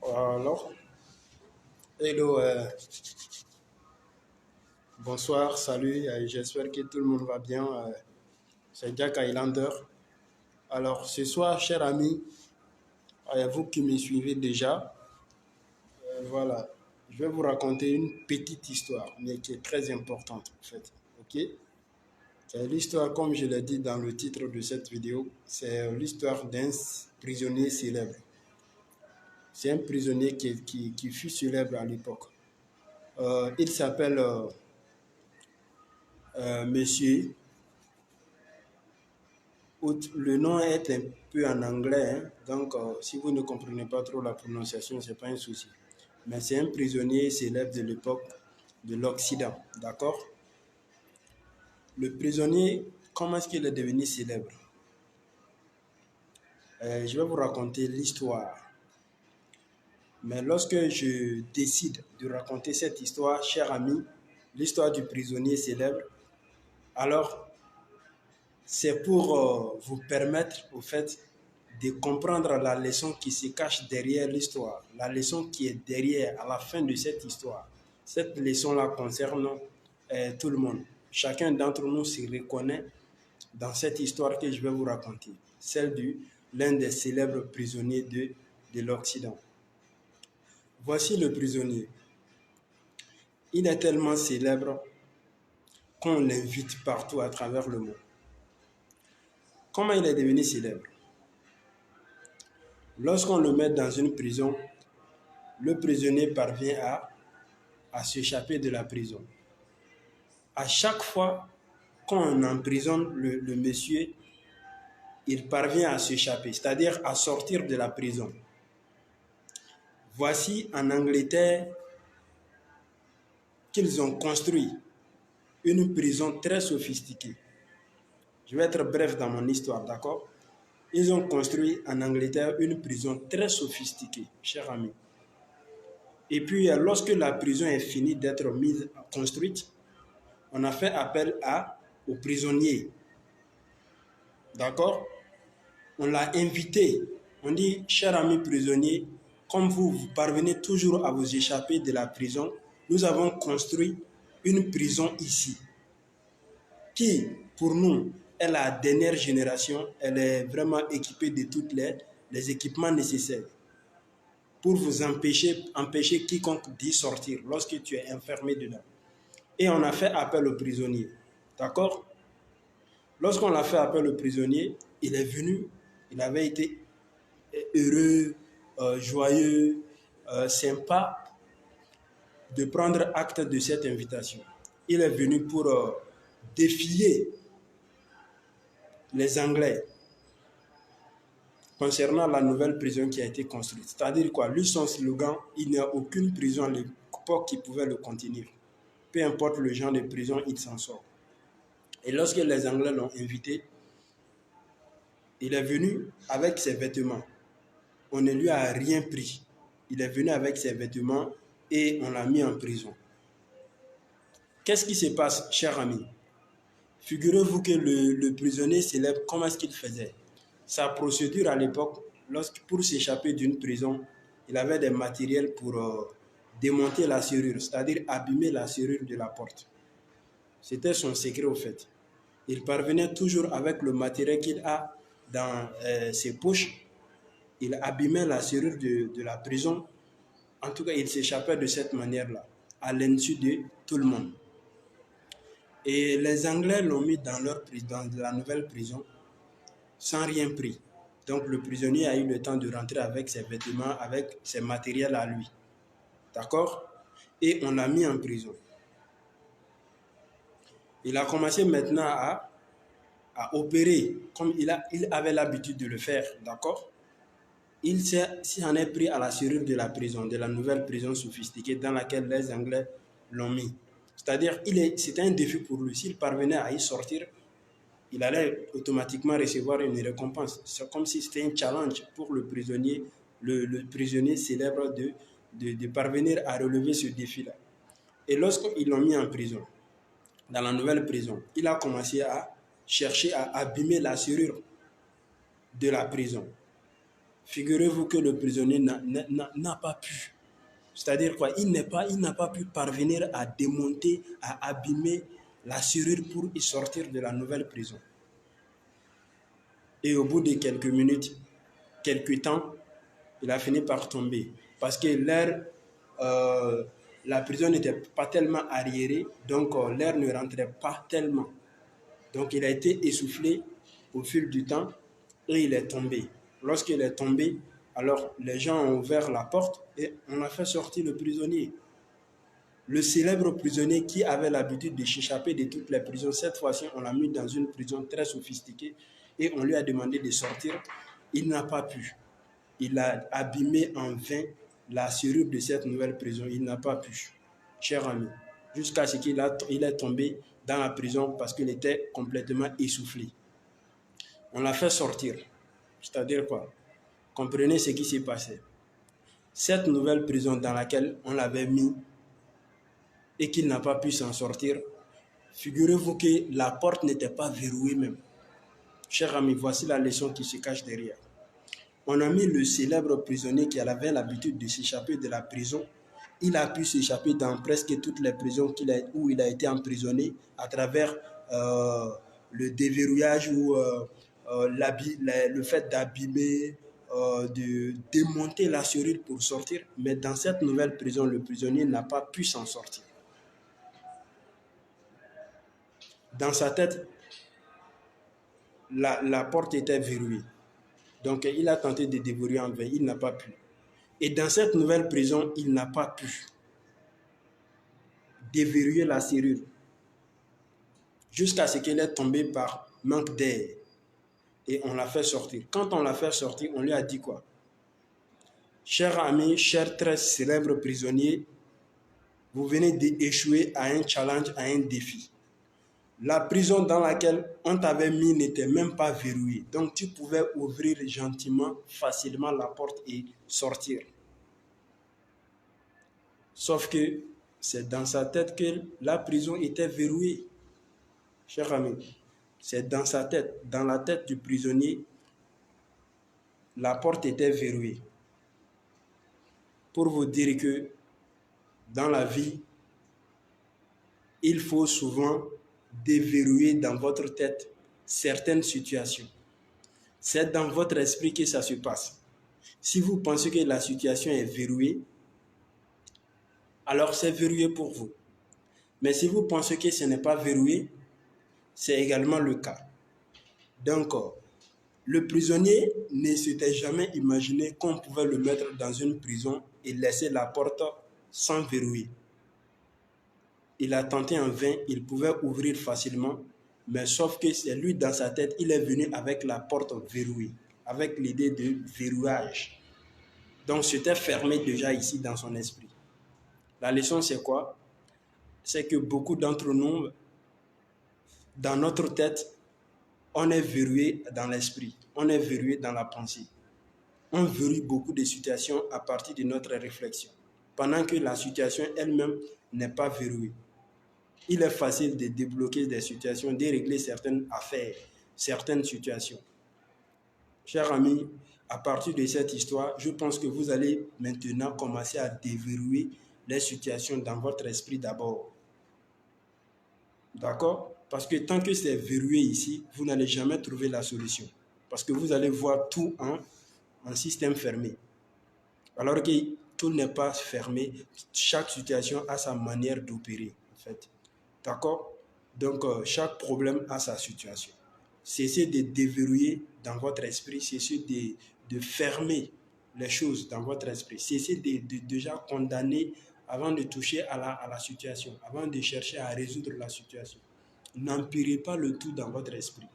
Alors, hello, bonsoir, salut, j'espère que tout le monde va bien. C'est Jack Highlander. Alors, ce soir, chers amis, vous qui me suivez déjà, voilà, je vais vous raconter une petite histoire, mais qui est très importante en fait. Ok? C'est l'histoire, comme je l'ai dit dans le titre de cette vidéo, c'est l'histoire d'un prisonnier célèbre. C'est un prisonnier qui fut célèbre à l'époque. Il s'appelle Monsieur. Le nom est un peu en anglais, hein, donc si vous ne comprenez pas trop la prononciation, ce n'est pas un souci. Mais c'est un prisonnier célèbre de l'époque de l'Occident, d'accord? Le prisonnier, comment est-ce qu'il est devenu célèbre? Je vais vous raconter l'histoire. Mais lorsque je décide de raconter cette histoire, cher ami, l'histoire du prisonnier célèbre, alors c'est pour vous permettre, au fait, de comprendre la leçon qui se cache derrière l'histoire, la leçon qui est derrière, à la fin de cette histoire. Cette leçon-là concerne tout le monde. Chacun d'entre nous se reconnaît dans cette histoire que je vais vous raconter, celle de l'un des célèbres prisonniers de l'Occident. Voici le prisonnier. Il est tellement célèbre qu'on l'invite partout à travers le monde. Comment il est devenu célèbre? Lorsqu'on le met dans une prison, le prisonnier parvient à s'échapper de la prison. À chaque fois qu'on emprisonne le monsieur, il parvient à s'échapper, c'est-à-dire à sortir de la prison. Voici en Angleterre qu'ils ont construit une prison très sophistiquée. Je vais être bref dans mon histoire, d'accord? Ils ont construit en Angleterre une prison très sophistiquée, chers amis. Et puis, lorsque la prison est finie d'être construite, on a fait appel aux prisonniers. D'accord? On l'a invité. On dit, cher ami prisonnier, comme vous parvenez toujours à vous échapper de la prison, nous avons construit une prison ici, qui, pour nous, est la dernière génération. Elle est vraiment équipée de tous les équipements nécessaires pour vous empêcher quiconque d'y sortir lorsque tu es enfermé dedans. Et on a fait appel au prisonnier. D'accord? Lorsqu'on a fait appel au prisonnier, il est venu, il avait été heureux, joyeux, sympa de prendre acte de cette invitation. Il est venu pour défier les Anglais concernant la nouvelle prison qui a été construite. C'est-à-dire quoi? Lui, son slogan, il n'y a aucune prison à l'époque qui pouvait le contenir. Peu importe le genre de prison, il s'en sort. Et lorsque les Anglais l'ont invité, il est venu avec ses vêtements. On ne lui a rien pris. Il est venu avec ses vêtements et on l'a mis en prison. Qu'est-ce qui se passe, chers amis? Figurez-vous que le prisonnier célèbre, comment est-ce qu'il faisait? Sa procédure à l'époque, pour s'échapper d'une prison, il avait des matériels pour démonter la serrure, c'est-à-dire abîmer la serrure de la porte. C'était son secret au fait. Il parvenait toujours avec le matériel qu'il a dans ses poches. Il abîmait la serrure de la prison. En tout cas, il s'échappait de cette manière-là, à l'insu de tout le monde. Et les Anglais l'ont mis dans la nouvelle prison sans rien pris. Donc le prisonnier a eu le temps de rentrer avec ses vêtements, avec ses matériels à lui. D'accord? Et on l'a mis en prison. Il a commencé maintenant à opérer comme il avait l'habitude de le faire. D'accord? Il s'en est pris à la serrure de la prison, de la nouvelle prison sophistiquée dans laquelle les Anglais l'ont mis. C'est-à-dire, c'était un défi pour lui. S'il parvenait à y sortir, il allait automatiquement recevoir une récompense. C'est comme si c'était un challenge pour le prisonnier célèbre de parvenir à relever ce défi-là. Et lorsqu'ils l'ont mis en prison, dans la nouvelle prison, il a commencé à chercher à abîmer la serrure de la prison. Figurez-vous que le prisonnier n'a pas pu. C'est-à-dire quoi? Il n'a pas pu parvenir à démonter, à abîmer la serrure pour y sortir de la nouvelle prison. Et au bout de quelques minutes, quelques temps, il a fini par tomber. Parce que la prison n'était pas tellement arriérée, donc l'air ne rentrait pas tellement. Donc il a été essoufflé au fil du temps et il est tombé. Lorsqu'il est tombé, alors les gens ont ouvert la porte et on a fait sortir le prisonnier. Le célèbre prisonnier qui avait l'habitude de s'échapper de toutes les prisons, cette fois-ci, on l'a mis dans une prison très sophistiquée et on lui a demandé de sortir. Il n'a pas pu. Il a abîmé en vain la serrure de cette nouvelle prison. Il n'a pas pu, cher ami, jusqu'à ce qu'il est tombé dans la prison parce qu'il était complètement essoufflé. On l'a fait sortir. C'est-à-dire quoi? Comprenez ce qui s'est passé. Cette nouvelle prison dans laquelle on l'avait mis et qu'il n'a pas pu s'en sortir, figurez-vous que la porte n'était pas verrouillée même. Cher ami, voici la leçon qui se cache derrière. On a mis le célèbre prisonnier qui avait l'habitude de s'échapper de la prison. Il a pu s'échapper dans presque toutes les prisons où il a été emprisonné à travers le déverrouillage ou le fait d'abîmer, de démonter la serrure pour sortir. Mais dans cette nouvelle prison, le prisonnier n'a pas pu s'en sortir. Dans sa tête, la porte était verrouillée. Donc il a tenté de déverrouiller en vain, il n'a pas pu. Et dans cette nouvelle prison, il n'a pas pu déverrouiller la serrure jusqu'à ce qu'elle est tombée par manque d'air. Et on l'a fait sortir. Quand on l'a fait sortir, on lui a dit quoi? Cher ami, cher très célèbre prisonnier, vous venez d'échouer à un challenge, à un défi. La prison dans laquelle on t'avait mis n'était même pas verrouillée. Donc tu pouvais ouvrir gentiment, facilement la porte et sortir. Sauf que c'est dans sa tête que la prison était verrouillée. Cher ami, c'est dans sa tête, dans la tête du prisonnier, la porte était verrouillée. Pour vous dire que dans la vie, il faut souvent déverrouiller dans votre tête certaines situations. C'est dans votre esprit que ça se passe. Si vous pensez que la situation est verrouillée, alors c'est verrouillé pour vous. Mais si vous pensez que ce n'est pas verrouillé, c'est également le cas. Donc, le prisonnier ne s'était jamais imaginé qu'on pouvait le mettre dans une prison et laisser la porte sans verrouiller. Il a tenté en vain, il pouvait ouvrir facilement, mais sauf que c'est lui dans sa tête, il est venu avec la porte verrouillée, avec l'idée de verrouillage. Donc c'était fermé déjà ici dans son esprit. La leçon c'est quoi? C'est que beaucoup d'entre nous, dans notre tête, on est verrouillé dans l'esprit, on est verrouillé dans la pensée. On verrouille beaucoup de situations à partir de notre réflexion, pendant que la situation elle-même n'est pas verrouillée. Il est facile de débloquer des situations, de régler certaines affaires, certaines situations. Chers amis, à partir de cette histoire, je pense que vous allez maintenant commencer à déverrouiller les situations dans votre esprit d'abord. D'accord? Parce que tant que c'est verrouillé ici, vous n'allez jamais trouver la solution. Parce que vous allez voir tout en système fermé. Alors que tout n'est pas fermé, chaque situation a sa manière d'opérer, en fait. D'accord? Donc, chaque problème a sa situation. Cessez de déverrouiller dans votre esprit, cessez de fermer les choses dans votre esprit. Cessez de déjà condamner avant de toucher à la situation, avant de chercher à résoudre la situation. N'empirez pas le tout dans votre esprit.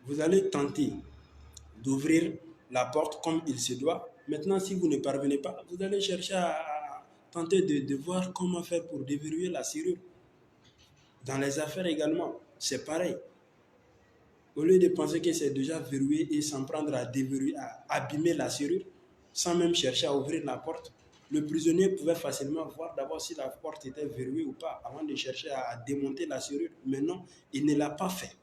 Vous allez tenter d'ouvrir la porte comme il se doit. Maintenant, si vous ne parvenez pas, vous allez chercher à tenter de voir comment faire pour déverrouiller la serrure. Dans les affaires également, c'est pareil. Au lieu de penser que c'est déjà verrouillé et s'en prendre à déverrouiller, à abîmer la serrure, sans même chercher à ouvrir la porte, le prisonnier pouvait facilement voir d'abord si la porte était verrouillée ou pas, avant de chercher à démonter la serrure. Mais non, il ne l'a pas fait.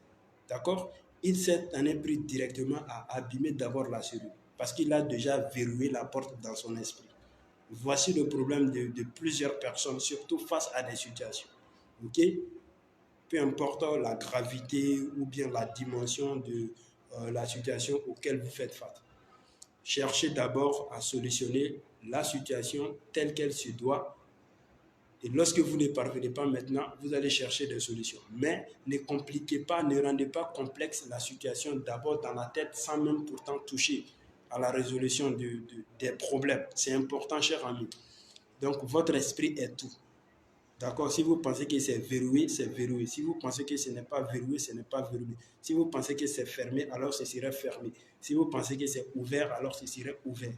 D'accord? Il s'est en est pris directement à abîmer d'abord la serrure. parce qu'il a déjà verrouillé la porte dans son esprit. Voici le problème de plusieurs personnes, surtout face à des situations. Ok? Peu importe la gravité ou bien la dimension de la situation auquel vous faites face. Cherchez d'abord à solutionner la situation telle qu'elle se doit. Et lorsque vous ne parvenez pas maintenant, vous allez chercher des solutions. Mais ne compliquez pas, ne rendez pas complexe la situation d'abord dans la tête sans même pourtant toucher à la résolution des problèmes. C'est important, cher ami. Donc, votre esprit est tout. D'accord? Si vous pensez que c'est verrouillé, c'est verrouillé. Si vous pensez que ce n'est pas verrouillé, ce n'est pas verrouillé. Si vous pensez que c'est fermé, alors ce serait fermé. Si vous pensez que c'est ouvert, alors ce serait ouvert.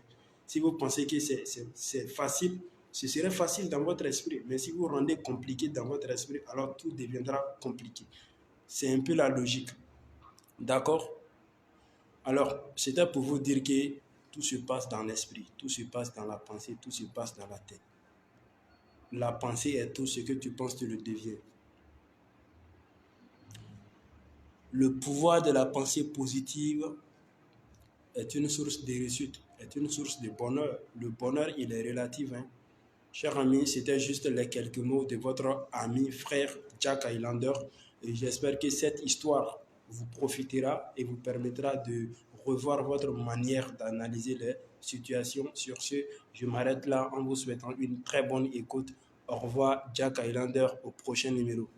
Si vous pensez que c'est facile, ce serait facile dans votre esprit. Mais si vous rendez compliqué dans votre esprit, alors tout deviendra compliqué. C'est un peu la logique. D'accord? Alors, c'était pour vous dire que tout se passe dans l'esprit, tout se passe dans la pensée, tout se passe dans la tête. La pensée est tout, ce que tu penses, tu le deviens. Le pouvoir de la pensée positive est une source de réussite, est une source de bonheur. Le bonheur, il est relatif. Hein. Cher ami, c'était juste les quelques mots de votre ami, frère Jack Highlander. Et j'espère que cette histoire vous profitera et vous permettra de revoir votre manière d'analyser les situations. Sur ce, je m'arrête là en vous souhaitant une très bonne écoute. Au revoir, Jack Highlander, au prochain numéro.